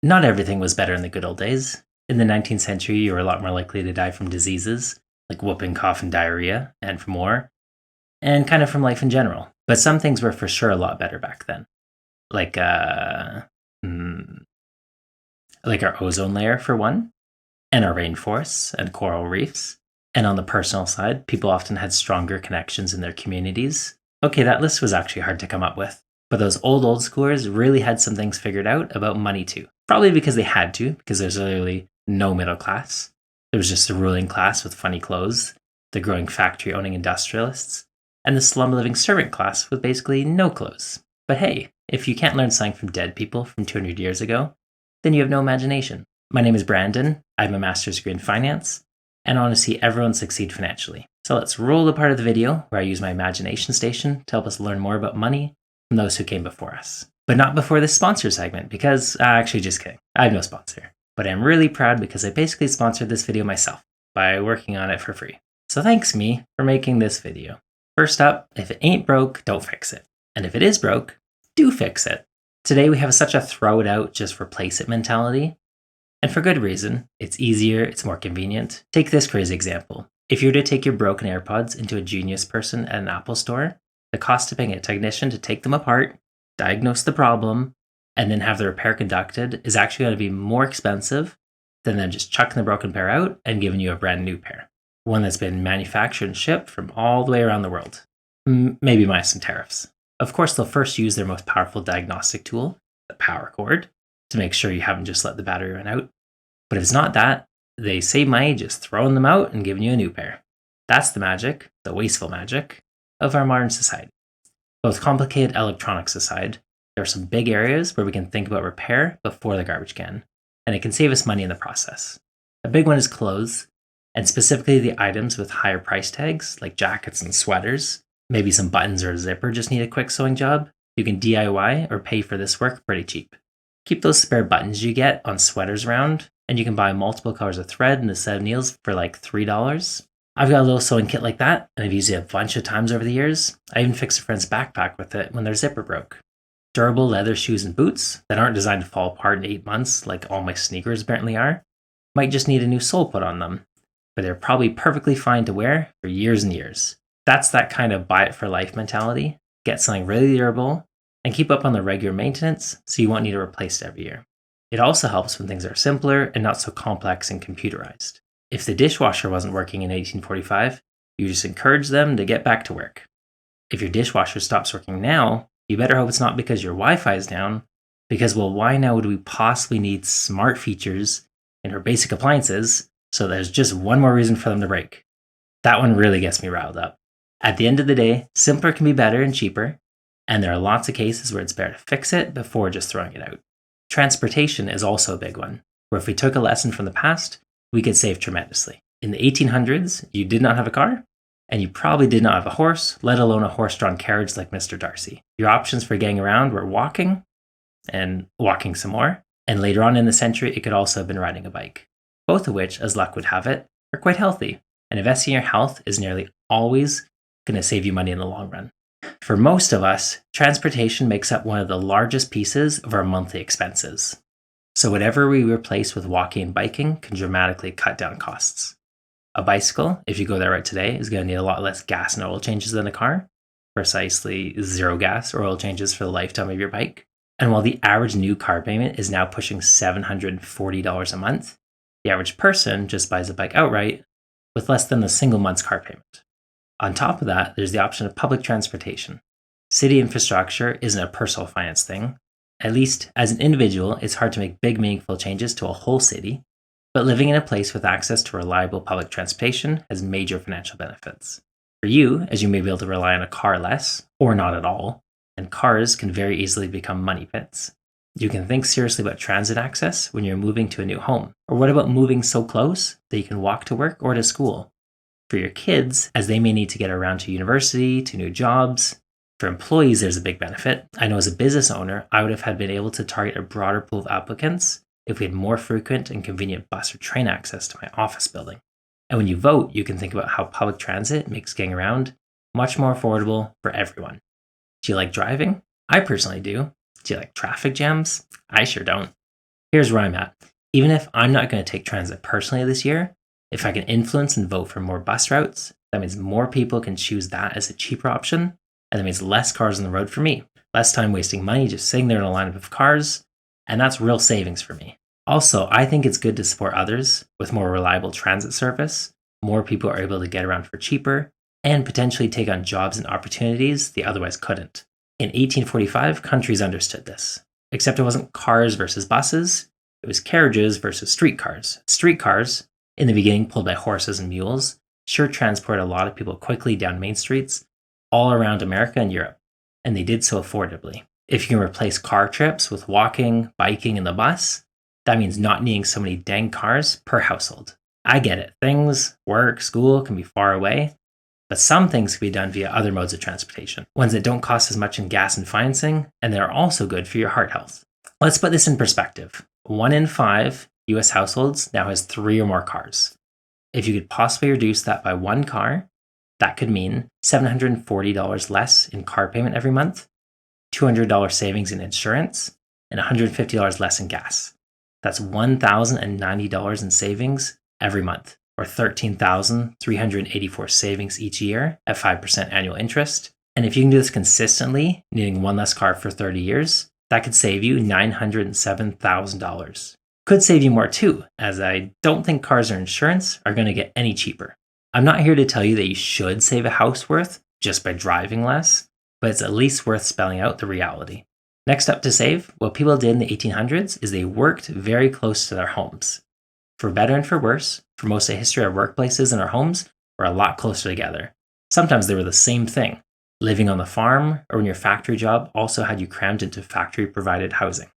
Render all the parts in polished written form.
Not everything was better in the good old days. In the 19th century, you were a lot more likely to die from diseases like whooping cough and diarrhea, and from war, and kind of from life in general. But some things were for sure a lot better back then, like mm, like our ozone layer for one, and our rainforests and coral reefs. And on the personal side, people often had stronger connections in their communities. Okay, that list was actually hard to come up with. But those old schoolers really had some things figured out about money too. Probably because they had to, because there's literally no middle class. There was just a ruling class with funny clothes, the growing factory owning industrialists, and the slum living servant class with basically no clothes. But hey, if you can't learn something from dead people from 200 years ago, then you have no imagination. My name is Brandon. I have a master's degree in finance, and I want to see everyone succeed financially. So let's roll the part of the video where I use my imagination station to help us learn more about money from those who came before us. But not before this sponsor segment, because actually, just kidding. I have no sponsor. But I'm really proud because I basically sponsored this video myself by working on it for free. So thanks me for making this video. First up, if it ain't broke, don't fix it. And if it is broke, do fix it. Today we have such a throw it out, just replace it mentality. And for good reason. It's easier, it's more convenient. Take this crazy example. If you were to take your broken AirPods into a genius person at an Apple store, the cost of paying a technician to take them apart, diagnose the problem, and then have the repair conducted is actually going to be more expensive than them just chucking the broken pair out and giving you a brand new pair. One that's been manufactured and shipped from all the way around the world. Maybe minus some tariffs. Of course, they'll first use their most powerful diagnostic tool, the power cord, to make sure you haven't just let the battery run out. But if it's not that, they save money just throwing them out and giving you a new pair. That's the magic, the wasteful magic, of our modern society. Both complicated electronics aside, there are some big areas where we can think about repair before the garbage can, and it can save us money in the process. A big one is clothes, and specifically the items with higher price tags, like jackets and sweaters. Maybe some buttons or a zipper just need a quick sewing job. You can DIY or pay for this work pretty cheap. Keep those spare buttons you get on sweaters around, and you can buy multiple colors of thread and a set of needles for like $3. I've got a little sewing kit like that, and I've used it a bunch of times over the years. I even fixed a friend's backpack with it when their zipper broke. Durable leather shoes and boots that aren't designed to fall apart in 8 months like all my sneakers apparently are, might just need a new sole put on them, but they're probably perfectly fine to wear for years and years. That's that kind of buy it for life mentality. Get something really durable and keep up on the regular maintenance so you won't need to replace it every year. It also helps when things are simpler and not so complex and computerized. If the dishwasher wasn't working in 1845, you just encourage them to get back to work. If your dishwasher stops working now, you better hope it's not because your Wi-Fi is down, because, well, why now would we possibly need smart features in our basic appliances so there's just one more reason for them to break? That one really gets me riled up. At the end of the day, simpler can be better and cheaper, and there are lots of cases where it's better to fix it before just throwing it out. Transportation is also a big one, where if we took a lesson from the past, we could save tremendously. In the 1800s, you did not have a car, and you probably did not have a horse, let alone a horse-drawn carriage like Mr. Darcy. Your options for getting around were walking, and walking some more, and later on in the century, it could also have been riding a bike. Both of which, as luck would have it, are quite healthy, and investing in your health is nearly always going to save you money in the long run. For most of us, transportation makes up one of the largest pieces of our monthly expenses. So whatever we replace with walking and biking can dramatically cut down costs. A bicycle, if you go that route today, is going to need a lot less gas and oil changes than a car. Precisely 0 gas or oil changes for the lifetime of your bike. And while the average new car payment is now pushing $740 a month, the average person just buys a bike outright with less than a single month's car payment. On top of that, there's the option of public transportation. City infrastructure isn't a personal finance thing. At least, as an individual, it's hard to make big, meaningful changes to a whole city, but living in a place with access to reliable public transportation has major financial benefits. For you, as you may be able to rely on a car less, or not at all, and cars can very easily become money pits. You can think seriously about transit access when you're moving to a new home. Or what about moving so close that you can walk to work or to school? For your kids, as they may need to get around to university, to new jobs. For employees, there's a big benefit. I know as a business owner, I would have been able to target a broader pool of applicants if we had more frequent and convenient bus or train access to my office building. And when you vote, you can think about how public transit makes getting around much more affordable for everyone. Do you like driving? I personally do. Do you like traffic jams? I sure don't. Here's where I'm at. Even if I'm not going to take transit personally this year, if I can influence and vote for more bus routes, that means more people can choose that as a cheaper option, and that means less cars on the road for me, less time wasting money just sitting there in a lineup of cars, and that's real savings for me. Also, I think it's good to support others with more reliable transit service. More people are able to get around for cheaper and potentially take on jobs and opportunities they otherwise couldn't. In 1845, countries understood this, except it wasn't cars versus buses, it was carriages versus streetcars. Streetcars, in the beginning pulled by horses and mules, sure transported a lot of people quickly down main streets all around America and Europe, and they did so affordably. If you can replace car trips with walking, biking, and the bus, that means not needing so many dang cars per household. I get it. Things, work, school can be far away, but some things can be done via other modes of transportation, ones that don't cost as much in gas and financing, and that are also good for your heart health. Let's put this in perspective. 1 in 5 US households now has 3 or more cars. If you could possibly reduce that by 1 car, that could mean $740 less in car payment every month, $200 savings in insurance, and $150 less in gas. That's $1,090 in savings every month, or $13,384 savings each year at 5% annual interest. And if you can do this consistently, needing one less car for 30 years, that could save you $907,000. Could save you more too, as I don't think cars or insurance are going to get any cheaper. I'm not here to tell you that you should save a house worth just by driving less, but it's at least worth spelling out the reality. Next up to save, what people did in the 1800s is they worked very close to their homes. For better and for worse, for most of history, our workplaces and our homes were a lot closer together. Sometimes they were the same thing. Living on the farm or when your factory job also had you crammed into factory-provided housing.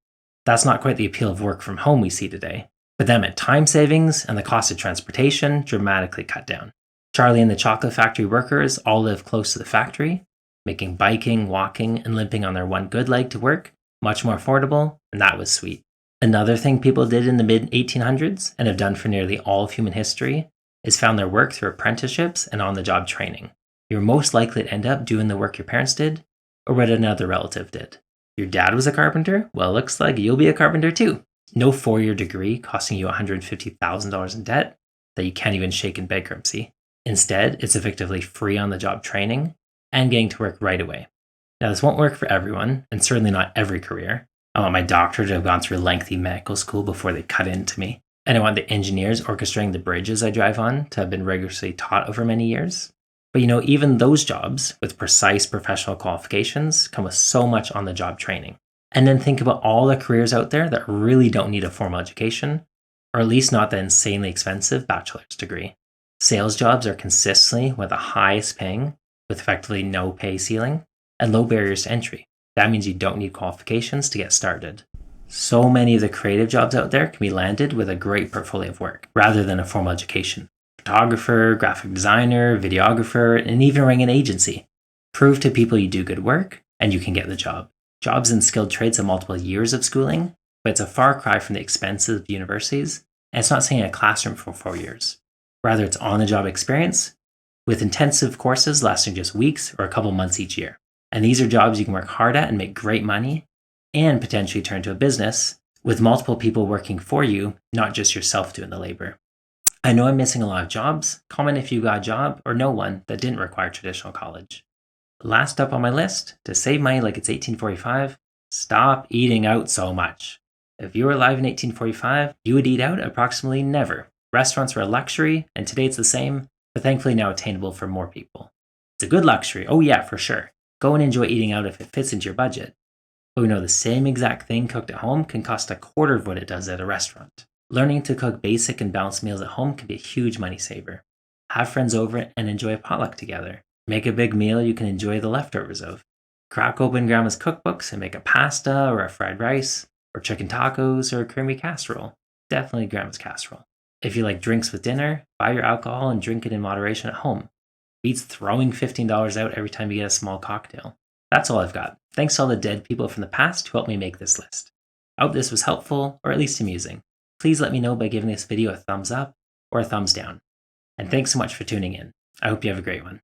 That's not quite the appeal of work from home we see today, but that meant time savings and the cost of transportation dramatically cut down. Charlie and the chocolate factory workers all lived close to the factory, making biking, walking, and limping on their one good leg to work much more affordable, and that was sweet. Another thing people did in the mid-1800s, and have done for nearly all of human history, is found their work through apprenticeships and on-the-job training. You're most likely to end up doing the work your parents did, or what another relative did. Your dad was a carpenter? Well, it looks like you'll be a carpenter too. No 4-year degree costing you $150,000 in debt that you can't even shake in bankruptcy. Instead, it's effectively free on-the-job training and getting to work right away. Now, this won't work for everyone, and certainly not every career. I want my doctor to have gone through lengthy medical school before they cut into me. And I want the engineers orchestrating the bridges I drive on to have been rigorously taught over many years. But even those jobs with precise professional qualifications come with so much on-the-job training. And then think about all the careers out there that really don't need a formal education, or at least not the insanely expensive bachelor's degree. Sales jobs are consistently one of the highest paying, with effectively no pay ceiling, and low barriers to entry. That means you don't need qualifications to get started. So many of the creative jobs out there can be landed with a great portfolio of work, rather than a formal education. Photographer, graphic designer, videographer, and even running an agency. Prove to people you do good work, and you can get the job. Jobs in skilled trades have multiple years of schooling, but it's a far cry from the expenses of universities, and it's not sitting in a classroom for 4 years. Rather, it's on-the-job experience, with intensive courses lasting just weeks or a couple months each year. And these are jobs you can work hard at and make great money, and potentially turn to a business with multiple people working for you, not just yourself doing the labor. I know I'm missing a lot of jobs. Comment if you got a job or know one that didn't require traditional college. Last up on my list, to save money like it's 1845, stop eating out so much. If you were alive in 1845, you would eat out approximately never. Restaurants were a luxury, and today it's the same, but thankfully now attainable for more people. It's a good luxury, oh yeah, for sure. Go and enjoy eating out if it fits into your budget. But we know the same exact thing cooked at home can cost a quarter of what it does at a restaurant. Learning to cook basic and balanced meals at home can be a huge money saver. Have friends over and enjoy a potluck together. Make a big meal you can enjoy the leftovers of. Crack open grandma's cookbooks and make a pasta or a fried rice, or chicken tacos or a creamy casserole. Definitely grandma's casserole. If you like drinks with dinner, buy your alcohol and drink it in moderation at home. Beats throwing $15 out every time you get a small cocktail. That's all I've got. Thanks to all the dead people from the past who helped me make this list. I hope this was helpful, or at least amusing. Please let me know by giving this video a thumbs up or a thumbs down. And thanks so much for tuning in. I hope you have a great one.